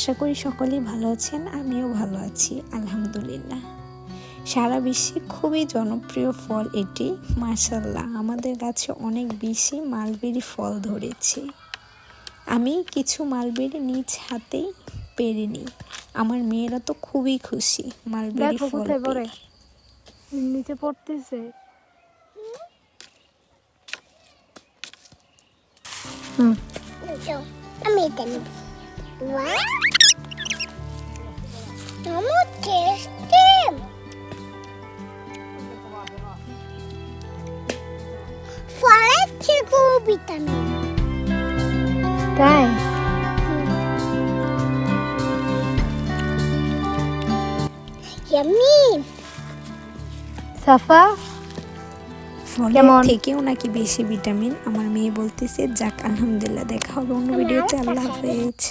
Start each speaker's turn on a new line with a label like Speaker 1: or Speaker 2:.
Speaker 1: আশা করি সকলেই ভালো আছেন, আমিও ভালো আছি আলহামদুলিল্লাহ। সারা বিশ্বে খুবই জনপ্রিয় ফল এটি। মাশাআল্লাহ, আমাদের গাছে অনেক বেশি মালবেরি ফল ধরেছে। আমি কিছু মালবেরি নিজ হাতেই পেরে নিই। আমার মেয়েরা তো খুবই খুশি মালবেরি ফল পেয়ে।
Speaker 2: নিচে পড়তেছে।
Speaker 3: আমি এটা নিব। আমার টেস্টি। ফলের থেকেও ভিটামিন।
Speaker 2: তাই
Speaker 3: ইয়াম্মি।
Speaker 2: সাফা
Speaker 1: ফলের থেকেও নাকি বেশি ভিটামিন। আমার মেয়ে বলতেছে যাক আলহামদুলিল্লাহ। দেখা হবে অন্য ভিডিওতে। আল্লাহ হাফেজ।